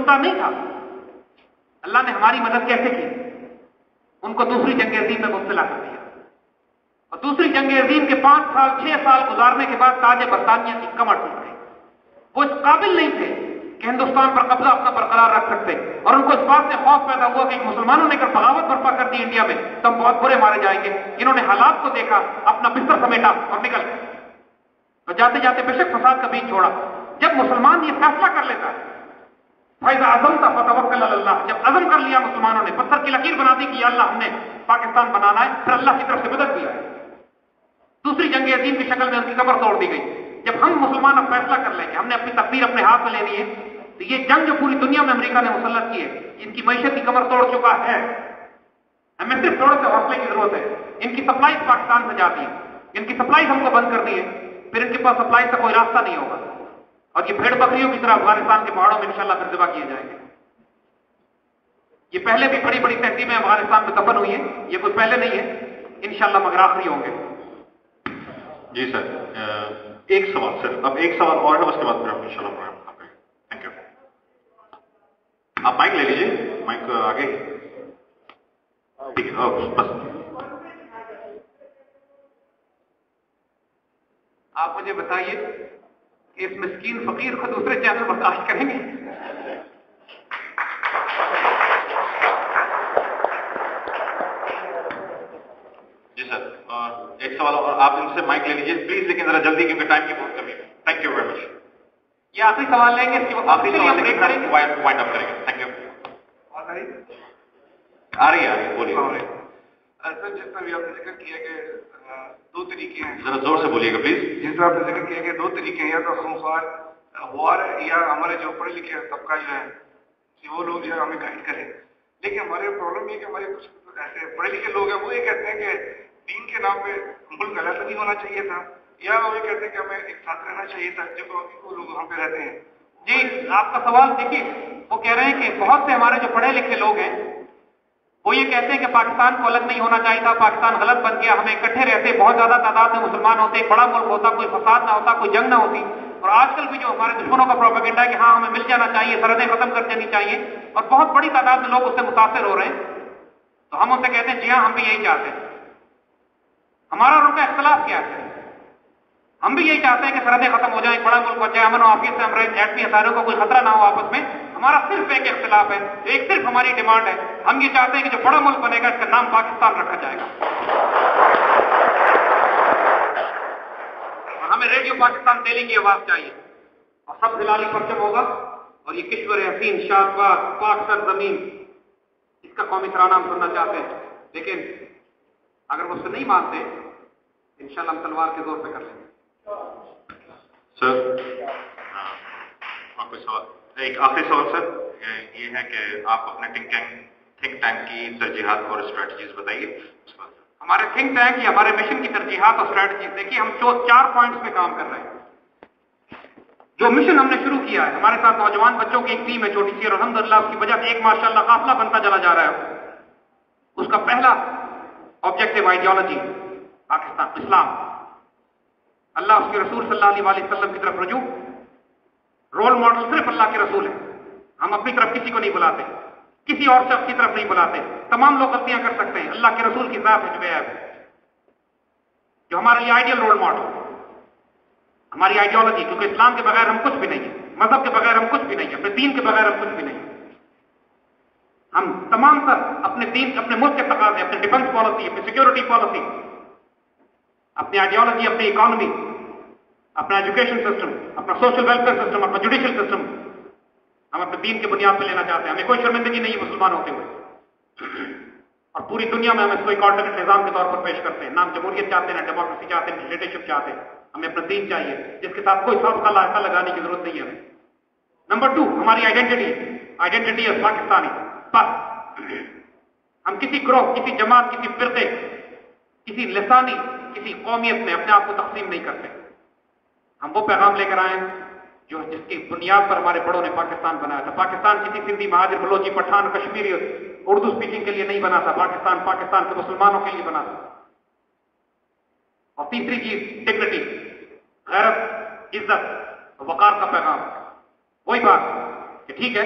ہندوستان نہیں تھا، اللہ نے ہماری مدد کیسے کی؟ ان کو دوسری جنگ عظیم میں مبتلا کر دیا، اور دوسری جنگ عظیم کے 5 سال 6 سال گزارنے کے بعد تاج برطانیہ کی کمر ٹوٹ گئی۔ وہ اس قابل نہیں تھے کہ ہندوستان پر قبضہ اپنا برقرار رکھ سکتے، اور ان کو اس بات سے خوف پیدا ہوا کہ مسلمانوں نے اگر بغاوت برپا کر دی انڈیا میں تو ہم بہت برے مارے جائیں گے۔ انہوں نے حالات کو دیکھا، اپنا بستر سمیٹا اور نکل گئے، اور جاتے جاتے بے شک فساد کا بیج چھوڑا۔ جب مسلمان یہ فیصلہ کر لیتا ہے فَإِذَا عَزَمْتَ فَتَوَكَّلْ عَلَى اللَّهِ، جب عزم کر لیا مسلمانوں نے، پتھر کی لکیر بنا دی کہ یا اللہ ہم نے پاکستان بنانا ہے، پھر اللہ کی طرف سے مدد بھی آئی۔ دوسری جنگ عظیم کی شکل میں ان کی کمر توڑ دی گئی۔ جب ہم مسلمان اب فیصلہ کر لیں کہ ہم نے اپنی تقدیر اپنے ہاتھ میں لینی ہے، تو یہ جنگ جو پوری دنیا میں امریکہ نے مسلط کی ہے، ان کی معیشت کی کمر توڑ چکا ہے۔ ہمیں صرف تھوڑے سے حوصلے کی ضرورت ہے۔ ان کی سپلائز پاکستان سے جاتی ہے، ان کی سپلائز ہم کو بند کر دی ہے، پھر ان کے پاس سپلائی کا کوئی راستہ نہیں ہوگا، اور یہ بھیڑ بکریوں کی طرح افغانستان کے پہاڑوں میں انشاءاللہ پھر ذبح کیے جائیں گے۔ یہ پہلے بھی بڑی بڑی تہذیبیں افغانستان میں دفن ہوئی ہیں، یہ کوئی پہلے نہیں ہے، انشاءاللہ مگر آخری ہوں گے۔ جی سر، ایک سوال سر، اب ایک سوال اور ہے، اس کے بعد پھر ہم انشاءاللہ پروگرام ختم کریں گے۔ Thank you. آپ مائک لے لیجیے، مائک آگے، ٹھیک ہے بس۔ آپ مجھے بتائیے کہ اس مسکین فقیر کو دوسرے چینل برداشت کریں گے؟ جی سر، ایک سوال اور، آپ ان سے مائک لے لیجیے پلیز، لیکن ذرا جلدی کیونکہ ٹائم کی بہت کمی ہے۔ Thank you very much. یہ آخری سوال لیں گے، آخری سوال لے کے وائنڈ اپ کریں گے۔ Thank you. آ رہی ہے، بولیے۔ سر جس طرح بھی آپ نے ذکر کیا کہ 2 طریقے ہیں، ذرا زور سے بولیے گا پلیز۔ جس طرح آپ نے ذکر کیا کہ 2 طریقے ہیں، یا تو خونخوار وار یا ہمارے جو پڑھے لکھے طبقہ جو ہے وہ لوگ جو ہے ہمیں گائڈ کریں، لیکن ہمارے پرابلم یہ کہ ہمارے کچھ ایسے پڑھے لکھے لوگ ہیں وہ یہ کہتے ہیں کہ دین کے نام پہ ملک علیحدہ نہیں ہونا چاہیے تھا، یا وہ یہ کہتے ہیں کہ ہمیں ایک ساتھ رہنا چاہیے تھا جب وہ لوگ وہاں پہ رہتے ہیں۔ جی آپ کا سوال دیکھیے، وہ کہہ رہے ہیں کہ بہت سے ہمارے جو پڑھے لکھے لوگ ہیں وہ یہ کہتے ہیں کہ پاکستان کو الگ نہیں ہونا چاہیے تھا، پاکستان غلط بن گیا، ہمیں اکٹھے رہتے، بہت زیادہ تعداد میں مسلمان ہوتے، ایک بڑا ملک ہوتا، کوئی فساد نہ ہوتا، کوئی جنگ نہ ہوتی۔ اور آج کل بھی جو ہمارے دشمنوں کا پروپیگنڈا ہے کہ ہاں ہمیں مل جانا چاہیے، سرحدیں ختم کر دینی چاہیے، اور بہت بڑی تعداد میں لوگ اس سے متاثر ہو رہے ہیں، تو ہم ان سے کہتے ہیں جی ہاں ہم بھی یہی چاہتے ہیں۔ ہمارا اور ان کا اختلاف کیا ہے؟ ہم بھی یہی چاہتے ہیں کہ سرحدیں ختم ہو جائیں، بڑا ملک بن جائے، امن و عافیت سے ہم رہیں، ایٹمی ہتھیاروں کا کوئی خطرہ نہ ہو آپس میں۔ ہمارا صرف ایک اختلاف ہے، ایک صرف ہماری ڈیمانڈ ہے، ہم یہ چاہتے ہیں کہ جو بڑا ملک بنے گا اس کا نام پاکستان رکھا جائے گا، اور ہمیں ریڈیو پاکستان ڈیلی کی آواز چاہیے، اور سب ہلالی پرچم ہوگا، اور یہ کشور حسین شاد باد پاک سر زمین، اس کا قومی ترانہ ہم سننا چاہتے ہیں، لیکن اگر وہ اس سے نہیں مانتے انشاءاللہ ہم تلوار کے زور پہ کر لیں گے۔ سر کوئی سوال؟ ایک آخری سوال سر، یہ ہے کہ آپ اپنے تھنک ٹینک کی ترجیحات اور اسٹریٹجیز بتائیے۔ ہمارے تھنک ٹینک یا ہمارے مشن کی ترجیحات اور اسٹریٹجیز دیکھیے، ہم 4 پوائنٹس پہ کام کر رہے ہیں۔ جو مشن ہم نے شروع کیا ہے، ہمارے ساتھ نوجوان بچوں کی ایک ٹیم ہے چھوٹی سی، اور الحمدللہ اس کی وجہ سے ایک ماشاءاللہ قافلہ بنتا چلا جا رہا ہے۔ اس کا پہلا آبجیکٹو آئیڈیالوجی پاکستان، اسلام، اللہ اس کے رسول صلی اللہ علیہ وسلم کی طرف رجوع، رول ماڈل صرف اللہ کے رسول ہیں، ہم اپنی طرف کسی کو نہیں بلاتے، کسی اور شخص کی طرف نہیں بلاتے، تمام لوگ غلطیاں کر سکتے ہیں، اللہ کے رسول کی ذات ہے جو بے عیب ہے، جو ہمارے لیے آئیڈیل رول ماڈل، ہماری آئیڈیالوجی، کیونکہ اسلام کے بغیر ہم کچھ بھی نہیں ہیں، مذہب کے بغیر ہم کچھ بھی نہیں ہیں، اپنے دین کے بغیر ہم کچھ بھی نہیں ہیں۔ ہم تمام تر اپنے دین، اپنے ملک کے تقاضے، اپنے ڈیفنس پالیسی، اپنی سیکورٹی پالیسی، اپنی آئیڈیالوجی، اپنی اکانومی، اپنا ایجوکیشن سسٹم، اپنا سوشل ویلفیئر سسٹم، اپنا جوڈیشل سسٹم، ہم اپنے دین کے بنیاد پہ لینا چاہتے ہیں۔ ہمیں کوئی شرمندگی نہیں مسلمان ہوتے ہوئے، اور پوری دنیا میں ہم اس کو ایک آلٹرنیٹ نظام کے طور پر پیش کرتے ہیں، نہ ہم جمہوریت چاہتے ہیں، نہ ڈیموکریسی چاہتے ہیں، ڈکٹیٹرشپ چاہتے ہیں، ہمیں اپنا دین چاہیے جس کے ساتھ کوئی سابقہ لاحقہ لگانے کی ضرورت نہیں ہے ہمیں۔ نمبر 2، ہماری آئیڈینٹی ہے پاکستانی، بس ہم کسی گروہ، کسی جماعت، کسی فرقے، کسی لسانی، کسی قومیت میں اپنے آپ کو تقسیم نہیں کرتے۔ ہم وہ پیغام لے کر آئے جو جس کی بنیاد پر ہمارے بڑوں نے پاکستان بنایا تھا۔ پاکستان کسی سندھی، مہاجر، بلوچی، پٹھان، کشمیری، اردو اسپیکنگ کے لیے نہیں بنا تھا، پاکستان کے مسلمانوں کے لیے بنا تھا۔ اور تیسری چیز ڈگنیٹی، غیرت، عزت، وقار کا پیغام۔ وہی بات کہ ٹھیک ہے